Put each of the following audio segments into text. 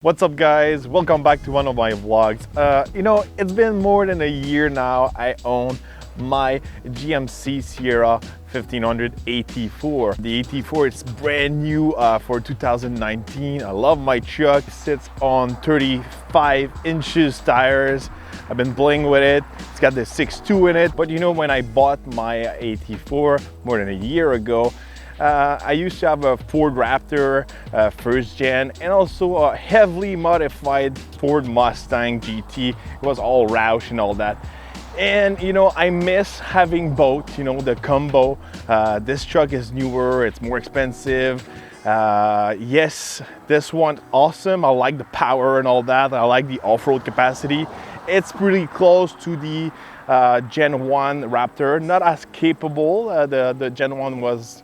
What's up guys, welcome back to one of my vlogs. It's been more than a year now I own my GMC Sierra 1500 AT4. The AT4 is brand new for 2019. I love my truck. It sits on 35 inches tires. I've been playing with it. It's got the 6.2 in it. But when I bought my AT4 more than a year ago, I used to have a Ford Raptor first gen and also a heavily modified Ford Mustang GT. It was all Roush and all that. And I miss having both, the combo. This truck is newer, it's more expensive. Yes, this one awesome. I like the power and all that. I like the off-road capacity. It's pretty close to the Gen 1 Raptor, not as capable. The Gen 1 was,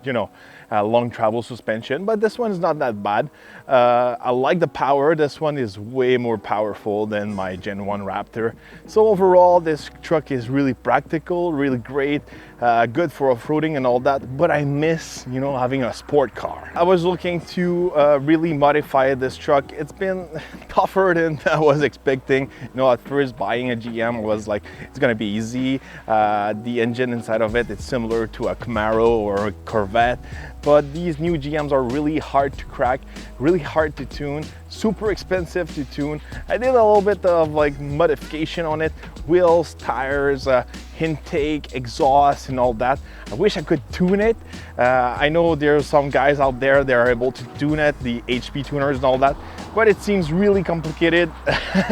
long travel suspension, but this one is not that bad. I like the power. This one is way more powerful than my Gen 1 Raptor. So overall, this truck is really practical, really great, good for off-roading and all that, but I miss, having a sport car. I was looking to really modify this truck. It's been tougher than I was expecting. At first buying a GM was like, it's gonna be easy. The engine inside of it is similar to a Camaro or a Corvette, but these new GMs are really hard to crack, really hard to tune, super expensive to tune. I did a little bit of modification on it, wheels, tires, intake, exhaust and all that. I wish I could tune it. I know there's some guys out there that are able to tune it, the HP tuners and all that, but it seems really complicated,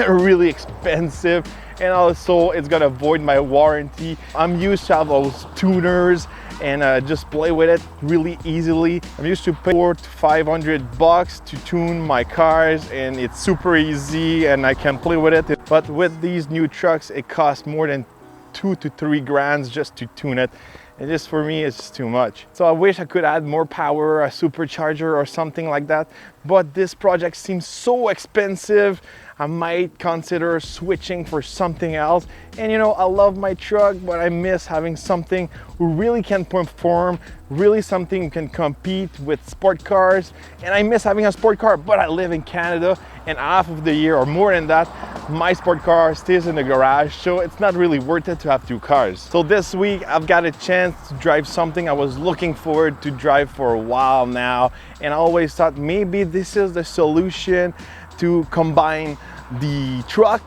really expensive, and also it's gonna void my warranty. I'm used to have those tuners and just play with it really easily. I'm used to pay $400 to $500 to tune my cars, and it's super easy and I can play with it. But with these new trucks, it costs more than 2 to 3 grand just to tune it. And just for me, it's just too much. So I wish I could add more power, a supercharger or something like that. But this project seems so expensive. I might consider switching for something else. And I love my truck, but I miss having something who really can perform, really something who can compete with sport cars. And I miss having a sport car, but I live in Canada and half of the year or more than that, my sport car stays in the garage. So it's not really worth it to have 2 cars. So this week I've got a chance to drive something I was looking forward to drive for a while now. And I always thought maybe this is the solution to combine the truck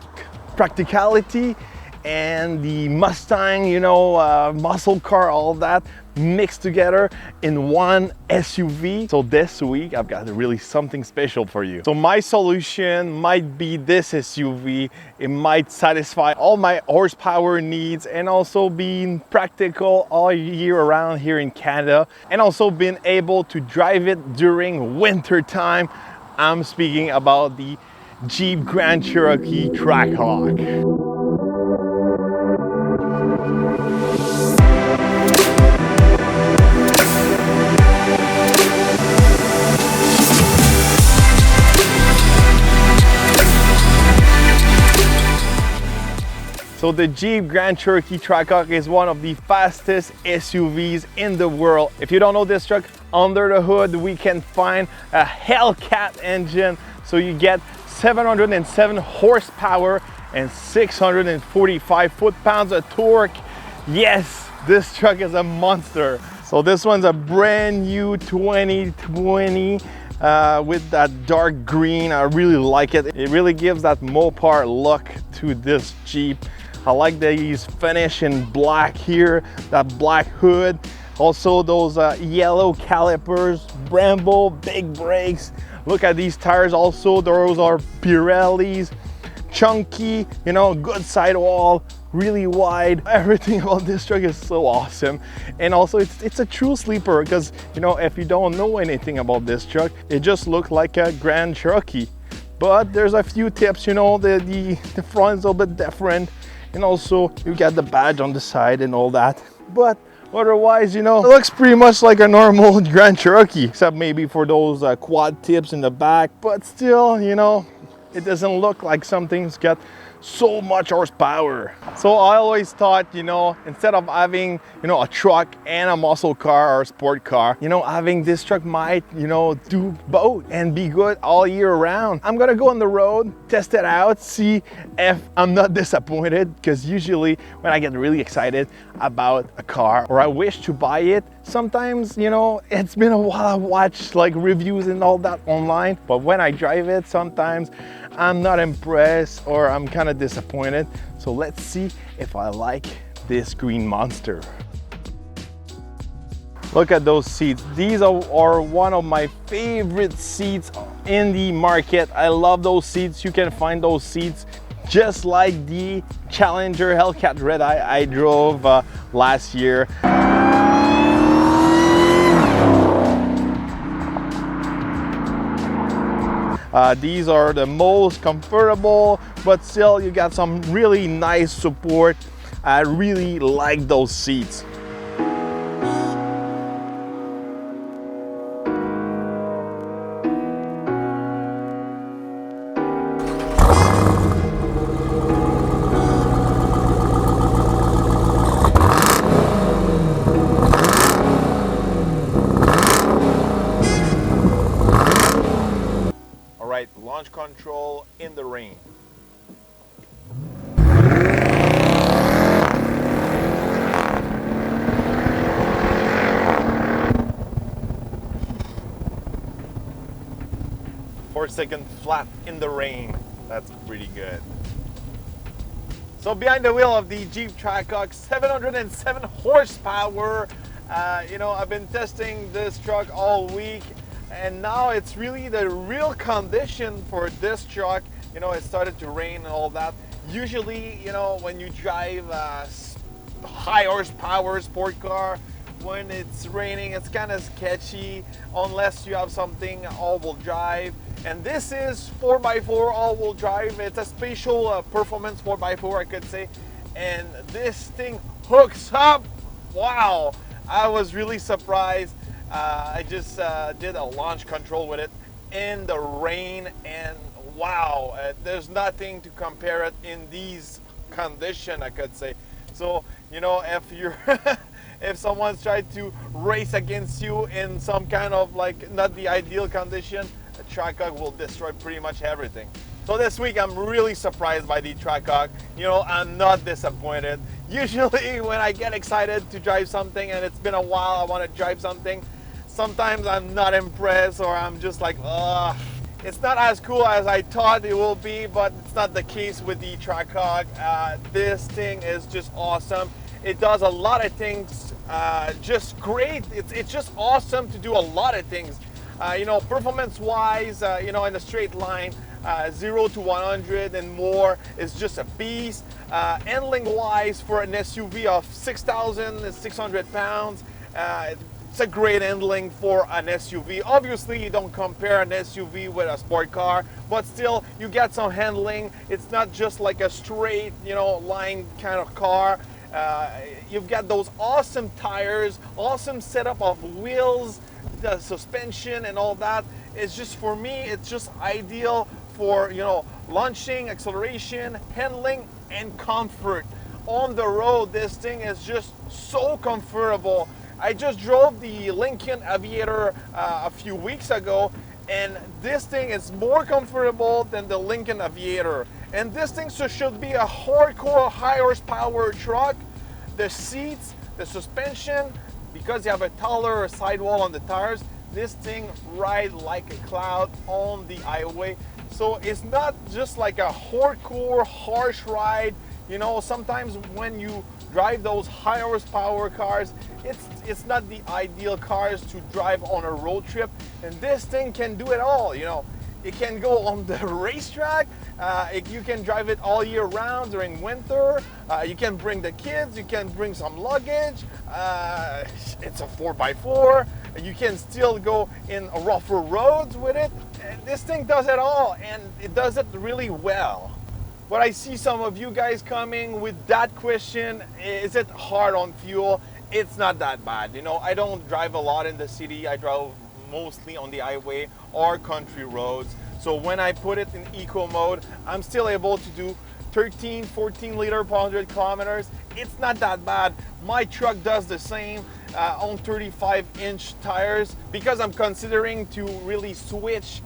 practicality and the Mustang, muscle car, all that mixed together in one SUV. So this week I've got really something special for you. So my solution might be this SUV. It might satisfy all my horsepower needs and also being practical all year around here in Canada, and also being able to drive it during winter time. I'm speaking about the Jeep Grand Cherokee Trackhawk. So the Jeep Grand Cherokee Trackhawk is one of the fastest SUVs in the world. If you don't know this truck, under the hood we can find a Hellcat engine. So you get 707 horsepower and 645 foot-pounds of torque. Yes, this truck is a monster. So this one's a brand new 2020 with that dark green. I really like it. It really gives that Mopar look to this Jeep. I like that he's finished in black here, that black hood. Also those yellow calipers, Brembo, big brakes. Look at these tires also, those are Pirellis. Chunky, good sidewall, really wide. Everything about this truck is so awesome. And also it's a true sleeper because, if you don't know anything about this truck, it just looks like a Grand Cherokee. But there's a few tips, the front is a little bit different. And also you got the badge on the side and all that. But otherwise, it looks pretty much like a normal Grand Cherokee, except maybe for those quad tips in the back. But still, it doesn't look like something's got so much horsepower. So I always thought, you know, instead of having, you know, a truck and a muscle car or a sport car, you know, having this truck might, you know, do both and be good all year round. I'm gonna go on the road, test it out, see if I'm not disappointed, because usually when I get really excited about a car or I wish to buy it, sometimes, you know, it's been a while I watch like reviews and all that online, but when I drive it, sometimes I'm not impressed or I'm kind of disappointed. So let's see if I like this green monster. Look at those seats. These are one of my favorite seats in the market. I love those seats. You can find those seats just like the Challenger Hellcat Red I drove last year. These are the most comfortable, but still you got some really nice support. I really like those seats. Launch control in the rain. Four-second flat in the rain. That's pretty good. So behind the wheel of the Jeep Trackhawk, 707 horsepower. You know, I've been testing this truck all week, and now it's really the real condition for this truck. You know, it started to rain and all that. Usually, you know, when you drive a high horsepower sport car, when it's raining, it's kind of sketchy unless you have something all-wheel drive. And this is 4x4 all-wheel drive. It's a special performance 4x4, I could say. And this thing hooks up. Wow, I was really surprised. I just did a launch control with it in the rain, and wow, there's nothing to compare it in these conditions, I could say. So, you know, if you're if someone's trying to race against you in some kind of like not the ideal condition, a Trackhawk will destroy pretty much everything. So this week I'm really surprised by the Trackhawk. You know, I'm not disappointed. Usually when I get excited to drive something and it's been a while, I want to drive something, sometimes I'm not impressed, or I'm just like, ugh. It's not as cool as I thought it will be, but it's not the case with the Trackhawk. This thing is just awesome. It does a lot of things just great. It's just awesome to do a lot of things. You know, performance-wise, you know, in a straight line, 0 to 100 and more is just a beast. Handling-wise, for an SUV of 6,600 pounds, it's a great handling for an SUV. Obviously, you don't compare an SUV with a sport car, but still, you get some handling. It's not just like a straight, you know, line kind of car. You've got those awesome tires, awesome setup of wheels, the suspension and all that. It's just, for me, it's just ideal for, you know, launching, acceleration, handling, and comfort. On the road, this thing is just so comfortable. I just drove the Lincoln Aviator a few weeks ago, and this thing is more comfortable than the Lincoln Aviator. And this thing should be a hardcore high horsepower truck. The seats, the suspension, because you have a taller sidewall on the tires, this thing rides like a cloud on the highway. So it's not just like a hardcore harsh ride. You know, sometimes when you drive those high horsepower cars, it's not the ideal cars to drive on a road trip, and this thing can do it all. You know, it can go on the racetrack, you can drive it all year round during winter, you can bring the kids, you can bring some luggage, it's a 4x4, you can still go in rougher roads with it. This thing does it all, and it does it really well. But I see some of you guys coming with that question, is it hard on fuel? It's not that bad. You know, I don't drive a lot in the city. I drive mostly on the highway or country roads. So when I put it in eco mode, I'm still able to do 13, 14 liter per 100 kilometers. It's not that bad. My truck does the same on 35-inch tires. Because I'm considering to really switch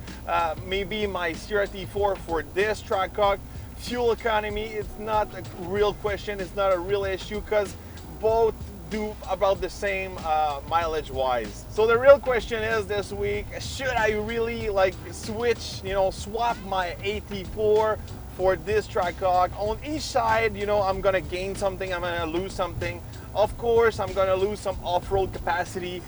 maybe my SIERRA AT4 for this Trackhawk, fuel economy, it's not a real question, it's not a real issue because both do about the same mileage wise. So the real question is this week, should I really like switch, swap my AT4 for this Trackhawk? On each side, I'm gonna gain something, I'm gonna lose something. Of course, I'm gonna lose some off-road capacity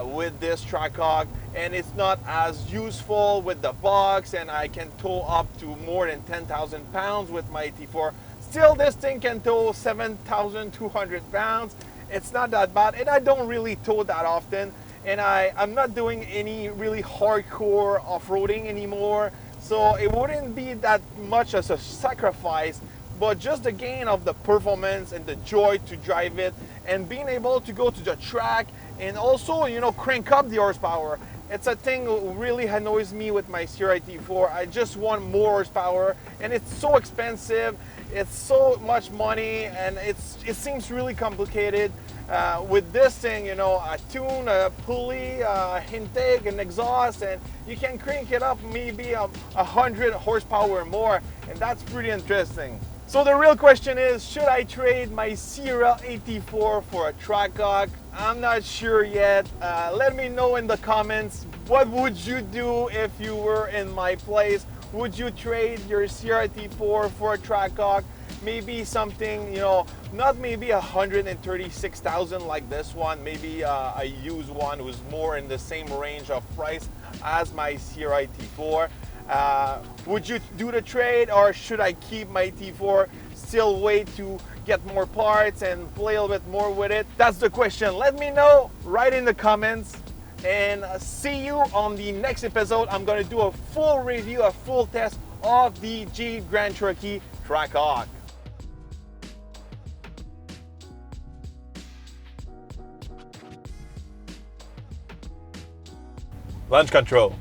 with this Trackhawk, and it's not as useful with the box, and I can tow up to more than 10,000 pounds with my AT4. Still, this thing can tow 7,200 pounds. It's not that bad, and I don't really tow that often, and I'm not doing any really hardcore off-roading anymore, so it wouldn't be that much as a sacrifice, but just the gain of the performance and the joy to drive it and being able to go to the track and also, crank up the horsepower. It's a thing that really annoys me with my SIERRA AT4. I just want more horsepower, and it's so expensive. It's so much money, and it seems really complicated. With this thing, a tune, a pulley, intake, an exhaust, and you can crank it up maybe 100 horsepower more, and that's pretty interesting. So the real question is, should I trade my SIERRA AT4 for a Trackhawk? I'm not sure yet. Let me know in the comments, what would you do if you were in my place? Would you trade your SIERRA AT4 for a Trackhawk? Maybe something, not maybe 136,000 like this one, maybe a used one who's more in the same range of price as my SIERRA AT4. Would you do the trade, or should I keep my T4, still wait to get more parts and play a little bit more with it? That's the question. Let me know right in the comments, and see you on the next episode. I'm going to do a full review, a full test of the Jeep Grand Cherokee Trackhawk. Launch control.